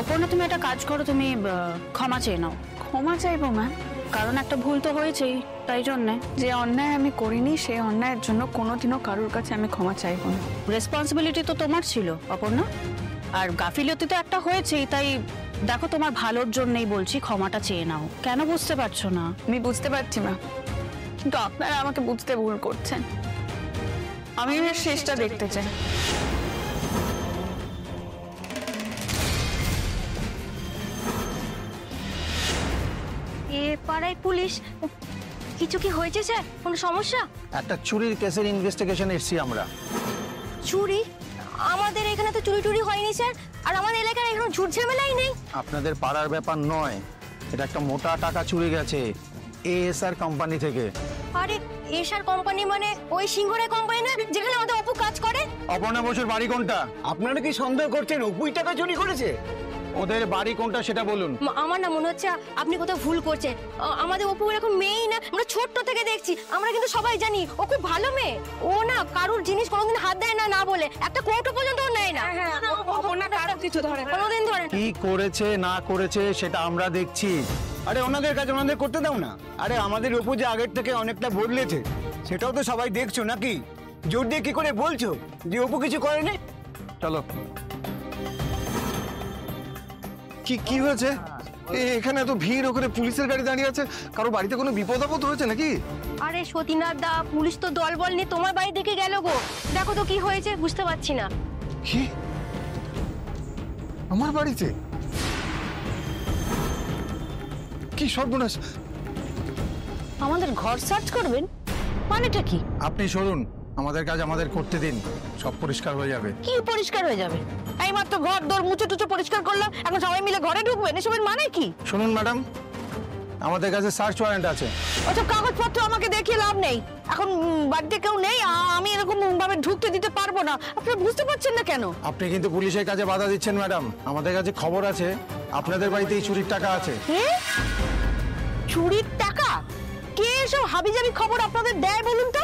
অপর্ণা, তুমি একটা কাজ করো, তুমি ক্ষমা চেয়ে নাও। ক্ষমা চাইবো ম্যাম? কারণ একটা ভুল তো হয়েছেই, তাই জন্যে। যে অন্যায় আমি করিনি সেই অন্যায়ের জন্য কোনোদিনও কারোর কাছে আমি ক্ষমা চাইবো না। রেসপন্সিবিলিটি তো তোমার ছিল অপর্ণা, আর গাফিলতি তো একটা হয়েছেই। তাই দেখো, তোমার ভালোর জন্যই বলছি, ক্ষমাটা চেয়ে নাও। কেন বুঝতে পারছো না? আমি বুঝতে পারছি না, কিন্তু আপনারা আমাকে বুঝতে ভুল করছেন। আমি এর শেষটা দেখতে চাই। এ পাড়ায় পুলিশ, কিছু কি হয়েছে স্যার? কোনো সমস্যা? একটা চুরির কেসের ইনভেস্টিগেশন এসেছি আমরা। চুরি? আমাদের এখানে তো চুরি টুরি হয়নি স্যার, আর আমাদের এলাকায় এখনো ঝুট ঝামেলাই নেই। আপনাদের পাড়ার ব্যাপার নয়, এটা একটা মোটা টাকা চুরি গেছে এএসআর কোম্পানি থেকে। আরে এসআর কোম্পানি মানে ওই সিংহরায় কোম্পানি না, যেখানে আমাদের অপু কাজ করে? অপর্ণা বসুর বাড়ি কোনটা? আপনারা কি সন্দেহ করছেন অপুই টাকা চুরি করেছে? ওদের বাড়ি কোনটা সেটা বলুন। আমার না মনে হচ্ছে আপনি কোথাও ভুল করছেন। আমাদের অপু এরকম মেয়েই না, আমরা ছোট্ট থেকে দেখছি। আমরা কিন্তু সবাই জানি ও খুব ভালো মেয়ে। ও না কারোর জিনিস কোনোদিন হাত দেয় না, না বলে একটা কৌটো পর্যন্ত নেয় না। কোনোদিন ধরে কি করেছে না করেছে সেটা আমরা দেখছি। আরে ওনাদের কাছে ওনাদের করতে দাও না। আরে আমাদের অপু যে আগের থেকে অনেকটা বদলেছে সেটাও তো সবাই দেখছো নাকি? জোর দিয়ে কি করে বলছো যে অপু কিছু করেনি? চলো। কি হয়েছে? এখানে এত ভিড়, ওখানে পুলিশের গাড়ি দাঁড়িয়ে আছে। কারো বাড়িতে কোনো বিপদ আপদ হয়েছে নাকি? আরে সতীনাথ দা, পুলিশ তো দল বল নিয়ে তোমার বাড়ি থেকে গেল গো। দেখো তো কি হয়েছে, বুঝতে পারছি না। কি আমার বাড়িতে? কি সর্বনাশ! আমাদের ঘর সার্চ করবেন মানেটা কি? আপনি সরুন, আমাদের কাজ আমাদের করতে দিন, সব পরিষ্কার হয়ে যাবে। কি পরিষ্কার হয়ে যাবে? এই মাত্র ঘর দোর মুছে টুচে পরিষ্কার করলাম, এখন সবাই মিলে ঘরে ঢুকবেন? এসবের মানে কি? শুনুন ম্যাডাম, আমাদের কাছে সার্চ ওয়ারেন্ট আছে। ওসব কাগজপত্র আমাকে দেখিয়ে লাভ নেই। এখন বাড়িতে কেউ নেই, আমি এরকম ভাবে ঢুকতে দিতে পারবো না। আপনারা বুঝতে পারছেন না কেন? আপনি কিন্তু পুলিশের কাছে বাধা দিচ্ছেন ম্যাডাম। আমাদের কাছে খবর আছে আপনাদের বাড়িতে এই চুরির টাকা আছে। চুরির টাকা? কে এসব হাবিজাবি খবর আপনাদের দেয় বলুন তো?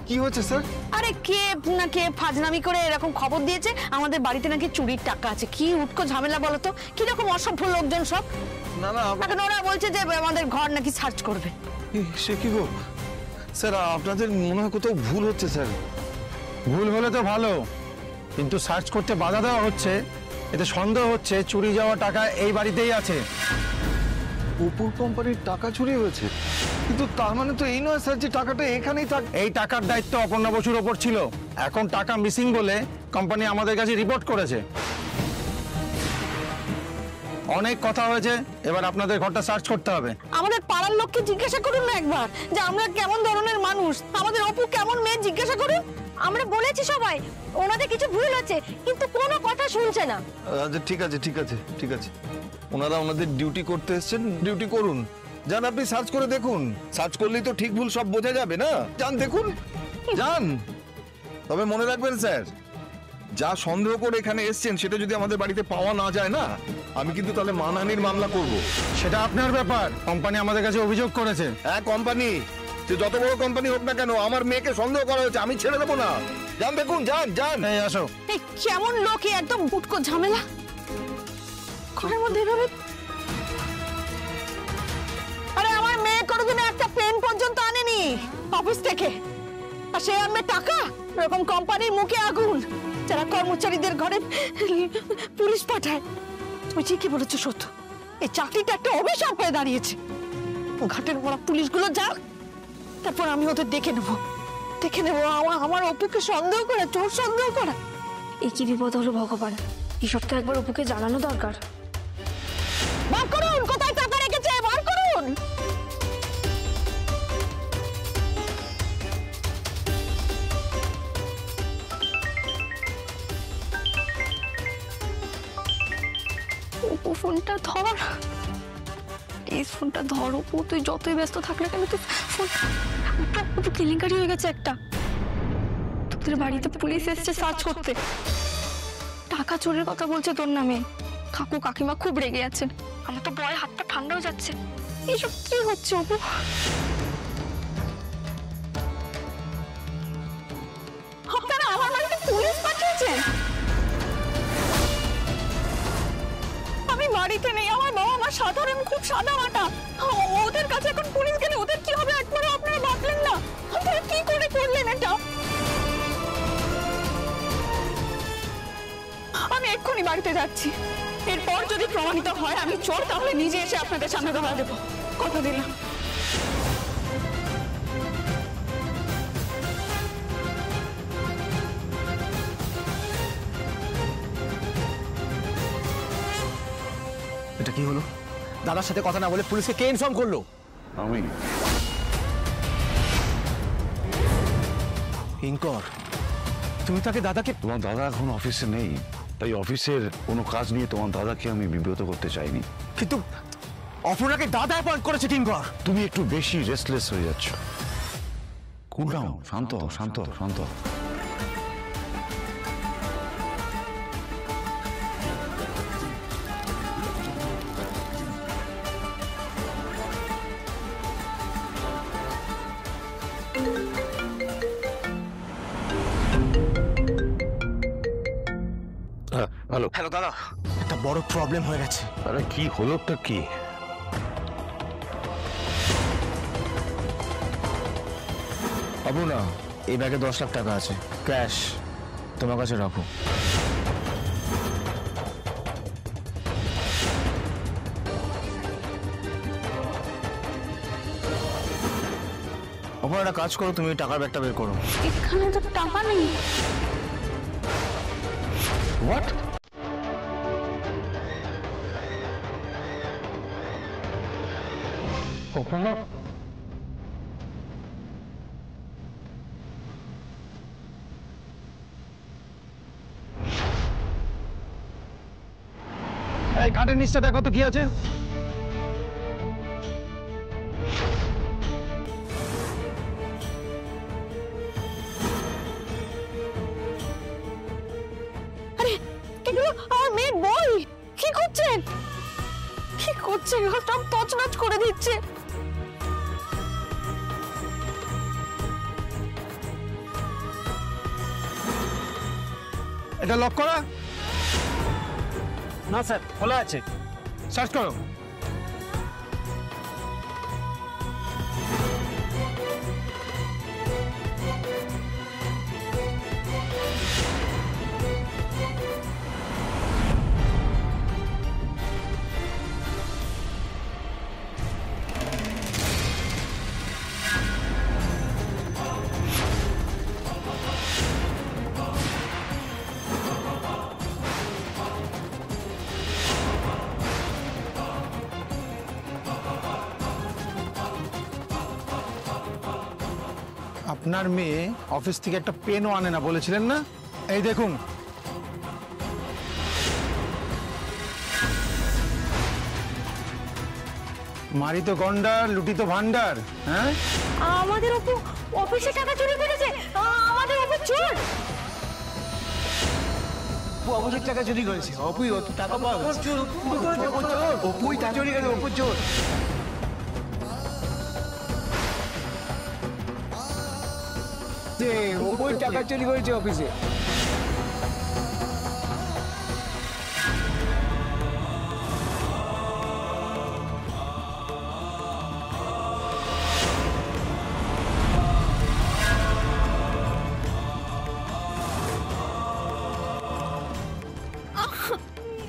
কি হয়েছে স্যার? আরে কে না কে ফাজলামি করে এরকম খবর দিয়েছে আমাদের বাড়িতে নাকি চুরির টাকা আছে। কি উটকো ঝামেলা বলো তো, কিরকম অসভ্য লোকজন সব। না না, এখন ওরা বলছে যে আমাদের ঘর নাকি সার্চ করবে। সে কি গো স্যার, আপনাদের মনে হয় কোথাও ভুল হচ্ছে স্যার। ভুল হলে তো ভালো, কিন্তু সার্চ করতে বাধা দেওয়া হচ্ছে, এতে সন্দেহ হচ্ছে চুরি যাওয়া টাকা এই বাড়িতেই আছে। অপুর কোম্পানির টাকা চুরি হয়েছে, কিন্তু তার মানে তো এই নয় স্যার যে টাকাটা এখানেই থাক। এই টাকার দায়িত্ব অপর্ণা বসুর ওপর ছিল। এখন টাকা মিসিং বলে কোম্পানি আমাদের কাছে রিপোর্ট করেছে। অনেক কথা হয়েছে, এবার আপনাদের ঘরটা সার্চ করতে হবে। আমাদের পাড়ার লোককে জিজ্ঞাসা করুন না একবার যে আমরা কেমন ধরনের মানুষ, আমাদের অপু কেমন মেয়ে, জিজ্ঞাসা করুন। আমরা বলেছি সবাই ওনাদের কিছু ভুল আছে, কিন্তু কোনো কথা শুনছে না। আচ্ছা ঠিক আছে ঠিক আছে ঠিক আছে, ওনারা ওনাদের ডিউটি করতে এসেছেন, ডিউটি করুন। যান আপনি সার্চ করে দেখুন, সার্চ করলেই তো ঠিক ভুল সব বোঝা যাবে না। যান দেখুন, যান। তবে মনে রাখবেন স্যার, যা সন্দেহ করে এখানে এসছেন সেটা যদি আমাদের বাড়িতে পাওয়া না যায় না, আমি কিন্তু তাহলে মানহানির মামলা করব। সেটা আপনার ব্যাপার, কোম্পানি আমাদের কাছে অভিযোগ করেছে। হ্যাঁ কোম্পানি, যে যত বড় কোম্পানি হোক না কেন, আমার মেয়েকে সন্দেহ করা হয়েছে, আমি ছেড়ে দেবো না। যান দেখুন, যান যান। এই আসো। এই কেমন লোক, একদম উটকো ঝামেলা। ঘরের মধ্যে এভাবে? আরে আমার মেয়ে কোনোদিন একটা পেন পর্যন্ত আনেনি অফিস থেকে, আর সে আনবে টাকা? এরকম কোম্পানির মুখে আগুন, যারা কর্মচারীদের ঘরে পুলিশ পাঠায়। তুমি ঠিকই বলেছো সত্য, এই চাকরিটা একটা অভিশাপ হয়ে দাঁড়িয়েছে। ঘাটের বড় পুলিশগুলো যাক, তারপর আমি ওদের দেখে নেবো। আমার অপুকে সন্দেহ করে, চোর সন্দেহ করা। এই কি বিপদ হলো ভগবান, এসব তো একবার অপুকে জানানো দরকার। বার করুন, কোথায় টাকা রেখেছে, বার করুন। অপু ফোনটা ধর, প্লিজ ফোনটা ধর অপু। তুই যতই ব্যস্ত থাকলে কেন, তুই ফোন। অপু কেলেঙ্কারি হয়ে গেছে একটা। তোদের বাড়িতে পুলিশ এসছে সার্চ করতে, টাকা চোরের কথা বলছে তোর নামে। কাকু কাকিমা খুব রেগে আছেন, আমার তো ভয় হাত পা ঠান্ডা হয়ে যাচ্ছে। এইসব কি হচ্ছে অপু? আপনারা আমার বাড়িতে পুলিশ পাঠিয়েছেন? বাড়িতে নেই, আমার বাবা মা সাধারণ খুব সাদা মাটা, ওদের কাছে এখন পুলিশ গেলে ওদের কি হবে একবারও আপনারা ভাবলেন না? আপনারা কি করে করলেন এটা? আমি এক্ষুনি বাড়িতে যাচ্ছি, এরপর যদি প্রমাণিত হয় আমি চোর তাহলে নিজে এসে আপনাদের সামনে ধরা দেবো, কথা দিলাম। এটা কি হলো? দাদার সাথে কথা না বলে পুলিশকে কে ইনফর্ম করলো? আমি। কিঙ্কর, তুমি তাকে দাদাকে... তোমার দাদা এখন অফিসে নেই, তাই অফিসের কোনো কাজ নিয়ে তোমার দাদাকে আমি বিব্রত করতে চাইনি। কিন্তু অপর্ণাকে দাদা অ্যাপয়েন্ট করেছে কিঙ্কর। তুমি একটু বেশি রেস্টলেস হয়ে যাচ্ছ। কুল ডাউন, শান্ত হও, শান্ত হও, শান্ত হও। হ্যালো হ্যালো দাদা, একটা বড় প্রবলেম হয়ে গেছে। আরে কি হলোটা কি? বাবু না, এই ব্যাগে 10 লাখ টাকা আছে ক্যাশ, তোমার কাছে রাখো। ওপর একটা কাজ করো, তুমি টাকার ব্যাগটা বের করো। এখানে তো টাকা নেই। হোয়াট? এই খাটের নিচটা দেখো তো কি আছে। আরে এগুলো আমার মেয়ের বই, কি করছেন? কি করছে? সব তছনছ করে দিচ্ছে। এটা লক করা? না স্যার, খোলা আছে। সার্চ করো। আপনার মেয়ে অফিস থেকে একটা পেনও আনে না বলেছিলেন না? এই দেখুন। মারি তো গন্ডার, লুটি তো ভান্ডার। হ্যাঁ, আমাদের অপু অফিসে টাকা চুরি করেছে, আমাদের অপু চোর। অবশ্যই টাকা চুরি করেছে, অপুই অত টাকা পাওয়া গেছে। অপুই টাকা চুরি করেছে, অপু চোর। অপুই টাকা চুরি করেছে অফিসে।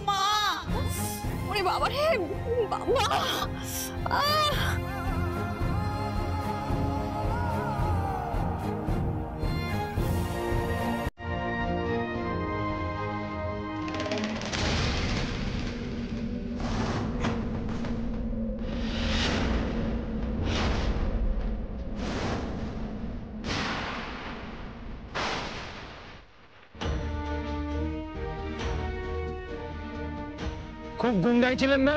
মা, ওরে বাবা রে, বাবা। খুব গুন্ডাই ছিলেন না?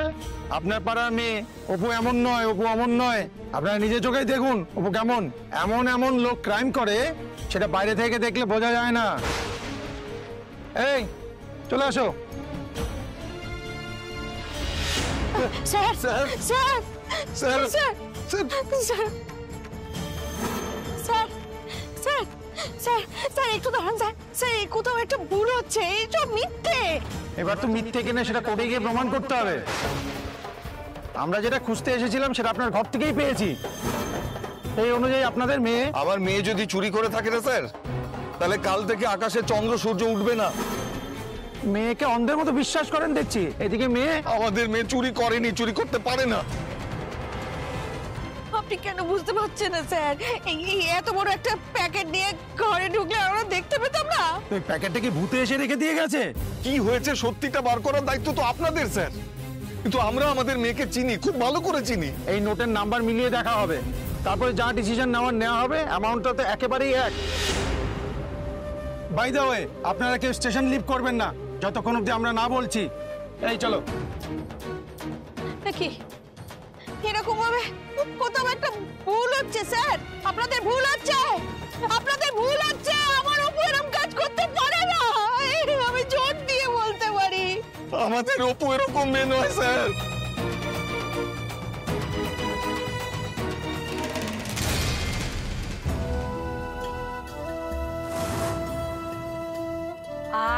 আপনার পাড়ার মেয়ে অপু এমন নয়, অপু এমন নয়। আপনারা নিজের চোখেই দেখুন অপু কেমন। এমন এমন লোক ক্রাইম করে সেটা বাইরে থেকে দেখলে বোঝা যায় না। এই চলে আসো। Sir sir sir sir, sir sir sir sir sir sir একটু দাঁড়ান স্যার। স্যার কোথাও একটা ভুল হচ্ছে, এইসব মিথ্যে। এবার তো মিথ্যে কিনা সেটা কোর্টে গিয়ে প্রমাণ করতে হবে। আমরা যেটা খুঁজতে এসেছিলাম সেটা আপনার ঘর থেকেই পেয়েছি। এই অনুযায়ী আপনাদের মেয়ে, আমার মেয়ে যদি চুরি করে থাকে না স্যার, তাহলে কাল থেকে আকাশে চন্দ্র সূর্য উঠবে না। মেয়েকে অন্ধের মতো বিশ্বাস করেন দেখছি। এদিকে মেয়ে, আমাদের মেয়ে চুরি করেনি, চুরি করতে পারে না। আপনি কেন বুঝতে পারছেন না স্যার? এই এত বড় একটা প্যাকেট নিয়ে ঘরে ঢুকলে আমরা দেখতে পেতাম না? ওই প্যাকেটটা কি ভূতে এসে রেখে দিয়ে গেছে? কি হয়েছে সত্যিটা বার করার দায়িত্ব তো আপনাদের স্যার, কিন্তু আমরা আমাদের মেয়েকে চিনি, খুব ভালো করে চিনি। এই নোটের নাম্বার মিলিয়ে দেখা হবে, তারপরে যা ডিসিশন নেওয়া হবে। অ্যামাউন্টটা তো একেবারেই এক। বাই দ্য ওয়ে, আপনারা কেউ স্টেশন লিভ করবেন না যতক্ষণ অব্দি আমরা না বলছি। এই চলো। কি এরকম ভাবে কোথাও একটা ভুল হচ্ছে স্যার। আপনাদের ভুল হচ্ছে, আপনাদের ভুল হচ্ছে। আমার অপু এরকম কাজ করতে পারে না, আমি জোর দিয়ে বলতে পারি। আমাদের অপু এরকম মেয়ে নয় স্যার।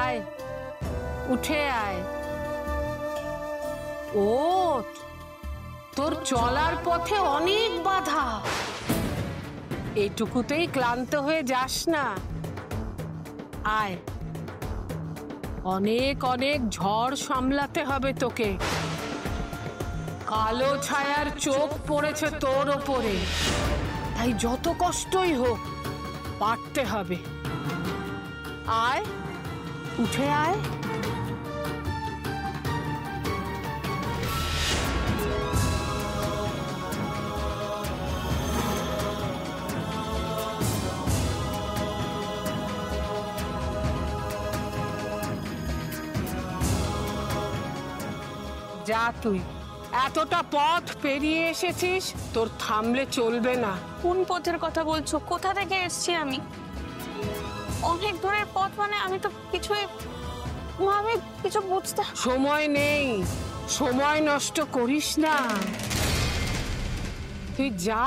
আয়, উঠে আয়। ওঠ, তোর চলার পথে অনেক বাধা, এটুকুতেই ক্লান্ত হয়ে যাস না। আয়, অনেক অনেক ঝড় সামলাতে হবে তোকে। কালো ছায়ার চোখ পড়েছে তোর ওপরে, তাই যত কষ্টই হোক পারতে হবে। আয়, উঠে আয়। যা, তুই এতটা পথ পেরিয়ে এসেছিস, তোর থামলে চলবে না। কোন পথের কথা বলছো? কোথা থেকে এসেছি আমি? অনেক দূরের পথ মানে আমি তো কিছুই, আমি কিছু বুঝতে। সময় নেই, সময় নষ্ট করিস না, তুই যা।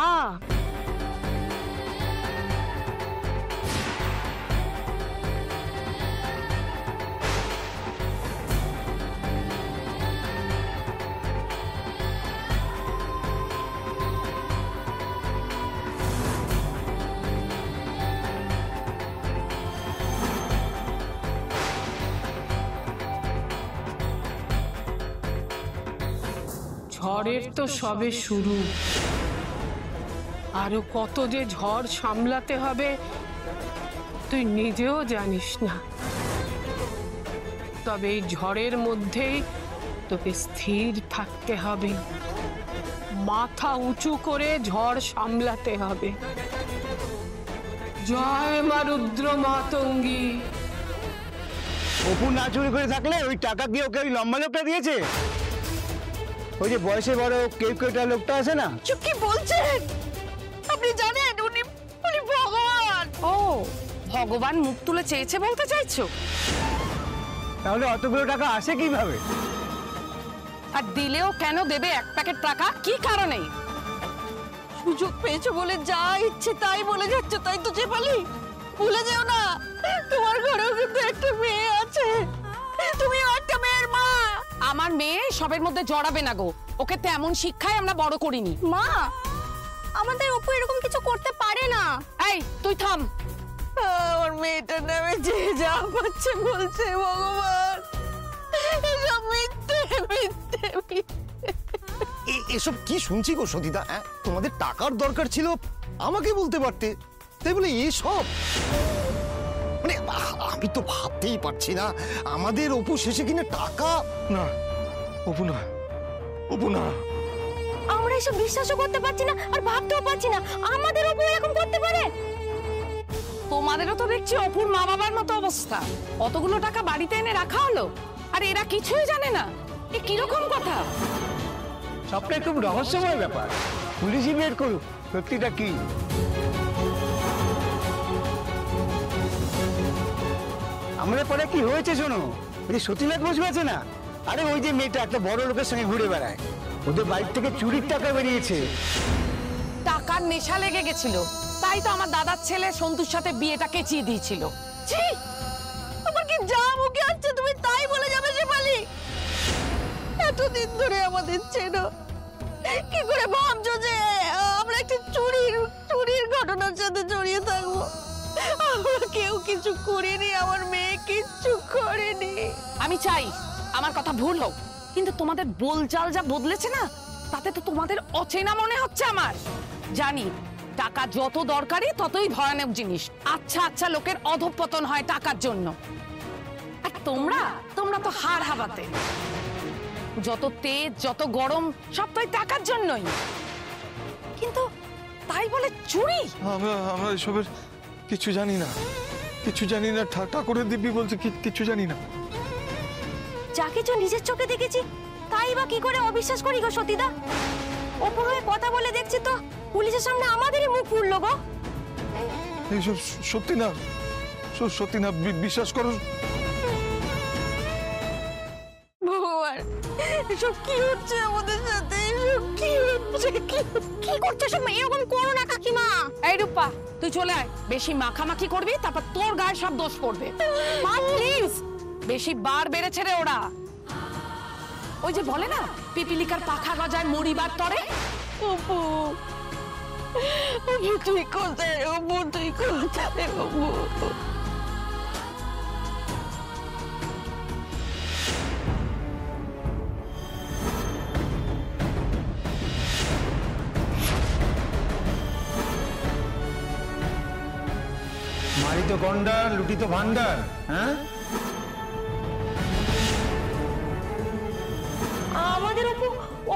ঝড়ের তো সবে শুরু, আরো কত যে ঝড় সামলাতে হবে তুই নিজেও জানিস না। তবে এই ঝড়ের মধ্যেই তোকে স্থির থাকতে হবে, মাথা উঁচু করে ঝড় সামলাতে হবে। জয় মা রুদ্র মাতঙ্গী। অপু না চুরি করে থাকলে ওই টাকা কি ওকে ওই লম্বা লোকটা দিয়েছে? ওই যে বয়সে বড় কেউটা লোকটা আছে না? চুপ, কি বলছেন? আপনি জানেন উনি উনি ভগবান। ও, ভগবান মুখ তুলে চেয়েছে বলতে চাইছো? তাহলে অতগুলো টাকা আসে কিভাবে? আর দিলেও কেন দেবে এক প্যাকেট টাকা? কি কারণে? সুযোগ পেয়েছো বলে যা ইচ্ছে তাই বলে যাচ্ছ, তাই তো চেপালি। ভুলে যেও না তোমার ঘরেও কিন্তু একটা মেয়ে আছে, তুমিও একটা মেয়ের মা। আমার মেয়ে সবের মধ্যে জড়াবে না গো, ওকে তেমন শিক্ষায় আমরা বড় করিনি। মা, আমাদের অপু এরকম কিছু করতে পারে না। এই তুই থাম। আমার মেয়েটার নামে যে যা পাচ্ছে বলছে, ভগবান এসব মিথ্যে মিথ্যে মিথ্যে। এসব কি শুনছি গো সতীদা? তোমাদের টাকার দরকার ছিল, আমাকে বলতে পারতে, তাই বলে এসব? মানে আমি তো ভাবতেই পারছি না আমাদের অপু শেষে কিনা টাকা। না, অপু না, অপু না। আমরা এসব বিশ্বাসও করতে পারছি না আর ভাবতেও পারছি না আমাদের অপু এরকম করতে পারে। তোমাদেরও তো দেখছি অপুর মা বাবার মতো অবস্থা, অতগুলো টাকা বাড়িতে এনে রাখা হলো আর এরা কিছুই জানে না। এ কিরকম কথা? সবটা একটু রহস্যময় ব্যাপার, পুলিশই বের করুক সত্যিটা কি। আমাদের পরে কি হয়েছে শোনো, ওই যে সতীনাথ বসবে আছে না, আরে ওই যে মেয়েটা একটা বড় লোকের সঙ্গে ঘুরে বেড়ায়, ওদের বাড়ি থেকে চুরির টাকা বেরিয়েছে। টাকার নেশা লেগে গেছিল, তাই তো আমার দাদার ছেলে সন্তুর সাথে বিয়েটা কেচিয়ে দিয়েছিল। ছি, আমার কি যা মুখে আসছে তুমি তাই বলে যাবে শেফালি? ধরে আমাদের চেনো, কি করে ভাবছো যে আমরা একটা চুরির ঘটনার সাথে জড়িয়ে থাকবো? আমরা কেউ কিছু করিনি, আমার মেয়ে কিচ্ছু করেনি। আমি চাই আমার কথা ভুল হোক, কিন্তু তোমাদের বলচাল যা বদলেছে না, তাতে তো তোমাদের অচেনা মনে হচ্ছে আমার। জানি টাকা যত দরকারি ততই ভয়ানক জিনিস। আচ্ছা আচ্ছা লোকের অধঃপতন হয় টাকার জন্য, আর তোমরা তো হাড় হাবাতে। যত তেজ যত গরম সব তো টাকার জন্যই, কিন্তু তাই বলে চুরি? আমরা এসবের কিছু জানি না, ঠাকুরের দিব্যি বলছে কিছু জানি না। যা কিছু নিজের চোখে দেখেছি তাই বা কি করে অবিশ্বাস করি গো সতীদা? ওপর হয়ে কথা বলে দেখছি তো পুলিশের সামনে আমাদেরই মুখ পুড়লো গো। এইসব সত্যি না, সত্যি না, বিশ্বাস করো। ভগবান, এসব কি হচ্ছে আমাদের সাথে? এসব কি হচ্ছে? কি করছো সব? এরকম করো না কাকিমা। এই রূপা, তুই চলে আয়। বেশি মাখামাখি করবি তারপর তোর গায়ে সব দোষ পড়বে। মা প্লিজ, বেশি বার বেড়েছে রে ওরা। ওই যে বলে না, পিপিলিকার পাখা গজায় মরিবার তরে। অপু, তুই কোথায়? অপু তুই কোথায়? অপু মারি তো গন্ডার, লুটি তো ভান্ডার। হ্যাঁ, আমাদের অপু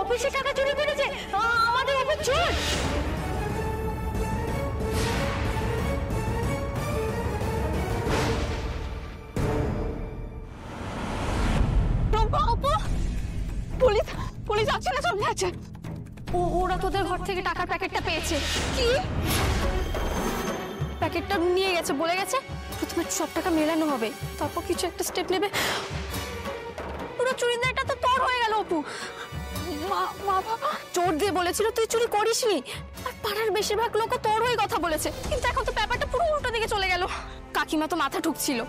অফিসে টাকা চুরি করেছে, আমাদের অপু চোর। পুলিশ আছে না? সামনে আছে। ওরা তোদের ঘর থেকে টাকার প্যাকেটটা পেয়েছে। কি? প্যাকেটটা নিয়ে গেছে, বলে গেছে প্রথমে সব টাকা মেলানো হবে, তারপর কিছু একটা স্টেপ নেবে। পুরো চুরিদারটা তো তোর হয়ে গেল অপু। মা বাবা চোর দিয়ে বলেছিল তুই চুরি করিসনি, আর পাড়ার বেশিরভাগ লোকও তোর হয়ে কথা বলেছে, কিন্তু এখন তো ব্যাপারটা পুরো উল্টো দিকে চলে গেল। কাকিমা তো মাথা ঠুকছিল,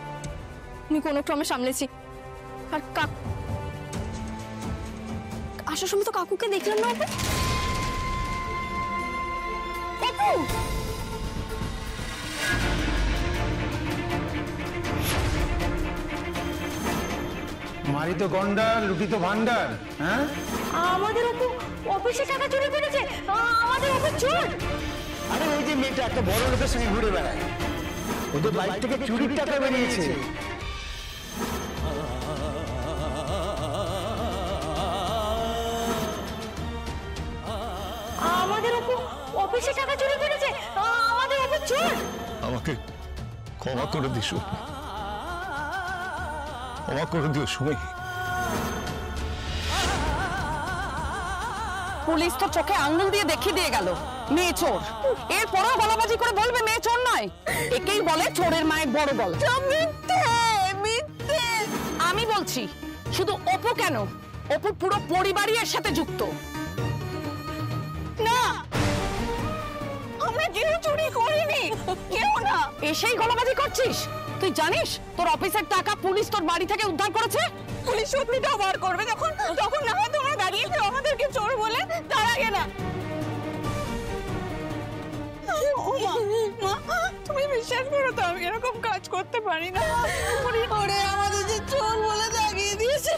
আমি কোনো ক্রমে সামলেছি। আর আসার সময় তো কাকুকে দেখলাম না। অপু, মারি তো গন্ডার, লুটি তো ভান্ডার। হ্যাঁ, আমাদের অপু অফিসে টাকা চুরি করেছে, আমাদের অপু চোর। আরে ওই যে মেয়েটা একটা বড় লোকের সঙ্গে ঘুরে বেড়ায়, ওদের বাড়ি থেকে চুরির টাকা বেরিয়েছে। আমাদের অপু অফিসে টাকা চুরি করেছে, আমাদের অপু চোর। আমাকে ক্ষমা করে দিস, ক্ষমা করে দিও সুমি। পুলিশ তো চোখে আঙুল দিয়ে দেখিয়ে দিয়ে গেল মেয়ে চোর। এরপরেও গলাবাজি করে বলবে মেয়ে চোর নয়? একেই বলে চোরের মায়ের বড় গলা। আমি বলছি শুধু অপু কেন, অপুর পুরো পরিবারই এর সাথে যুক্ত। না, আমরা কেউ চুরি করিনি, কেউ না। এসেই গলাবাজি করছিস? তুই জানিস তোর অফিসের টাকা পুলিশ তোর বাড়ি থেকে উদ্ধার করেছে? পুলিশ সত্যিটা বার করবে, তখন না হয় তোমরা দাঁড়িয়েছো আমাদেরকে চোর বলে, তার আগে না। মা, তুমি বিশ্বাস করো তো আমি এরকম কাজ করতে পারি না। ওরে আমাদের যে চোর বলে দাগিয়ে দিয়েছে।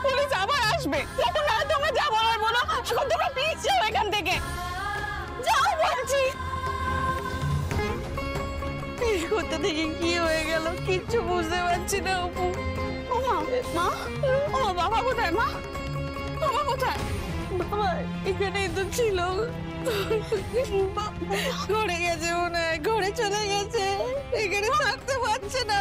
পুলিশ আবার আসবে, তখন না তোমরা যা বলার বলো, তোমরা প্লিজ যাও এখান থেকে, যাও বলছি। কোথা থেকে কি হয়ে গেল কিচ্ছু বুঝতে পারছি না অপু। ও মা, বাবা কোথায়? মা, বাবা কোথায়? বাবা এখানেই তো ছিল, ঘরে গেছে মনে হয়, ঘরে চলে গেছে, এখানে থাকতে পারছে না।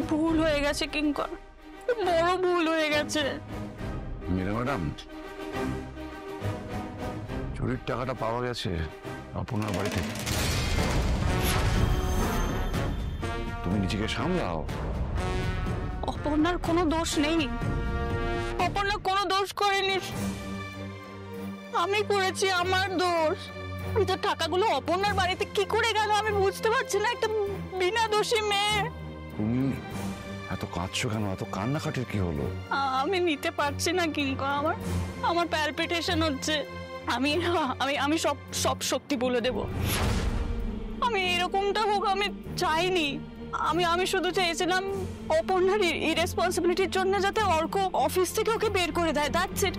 ভুল হয়ে গেছে কিঙ্কর, বড় ভুল হয়ে গেছে। মীরা ম্যাডাম, চুরির টাকাটা পাওয়া গেছে আপনার বাড়ি থেকে। তুমি নিজেকে সামলাও। অপর্ণার কোনো দোষ নেই, অপর্ণা কোনো দোষ করেনি, আমি করেছি, আমার দোষ। তো টাকাগুলো অপর্ণার বাড়িতে কি করে গেল আমি বুঝতে পারছি না, একটা বিনা দোষী মেয়ে। তুমি এত কাঁদছো কেন? এত কান্নাকাটির কি হলো? আমি নিতে পারছি না কিঙ্কর, আমার প্যালপিটেশন হচ্ছে। আমি আমি আমি সব সব সত্যি বলে দেব। আমি এরকমটা হোক আমি চাইনি। আমি শুধু চেয়েছিলাম অপর্ণার ইরেসপন্সিবিলিটির জন্য যাতে অর্ক অফিস থেকে ওকে বের করে দেয়, দ্যাটস ইট।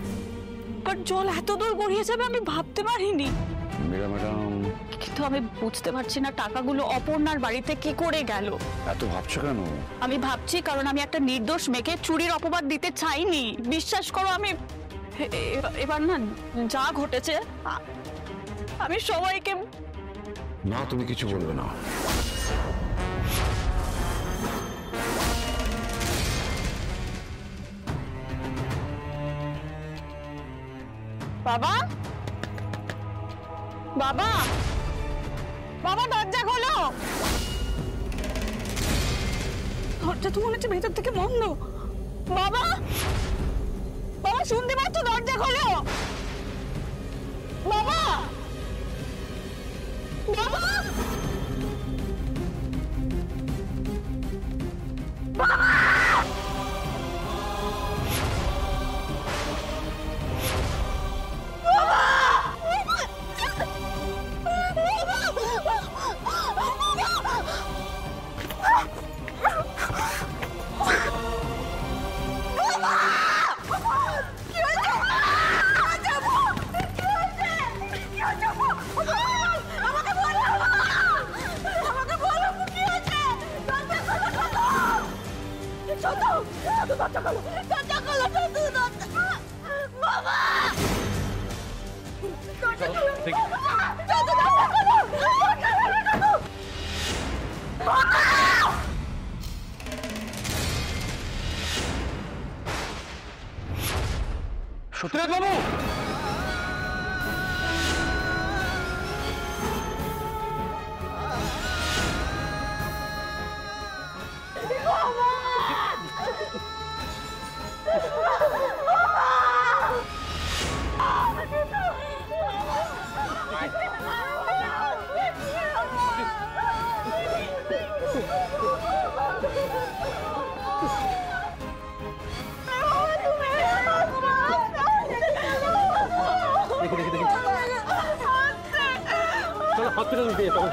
বাট জল এত দূর গড়িয়ে যাবে আমি ভাবতে পারিনি। মীরা ম্যাডাম, কিন্তু আমি বুঝতে পারছি না টাকাগুলো অপর্ণার বাড়িতে কি করে গেল। এত ভাবছো কেন? আমি ভাবছি কারণ আমি একটা নির্দোষ মেয়েকে চুরির অপবাদ দিতে চাইনি। বিশ্বাস করো আমি এবার না যা ঘটেছে আমি সবাইকে। না, তুমি কিছু বলবে না। বাবা, বাবা, বাবা দরজা খোলো। দরজা তো মনে হচ্ছে ভেতর থেকে বন্ধ। বাবা, বাবা শুনতে পাচ্ছ? দরজা খোলো বাবা, বাবা, সত্যনাথ বাবু, হসপিটাল নিয়ে যাও।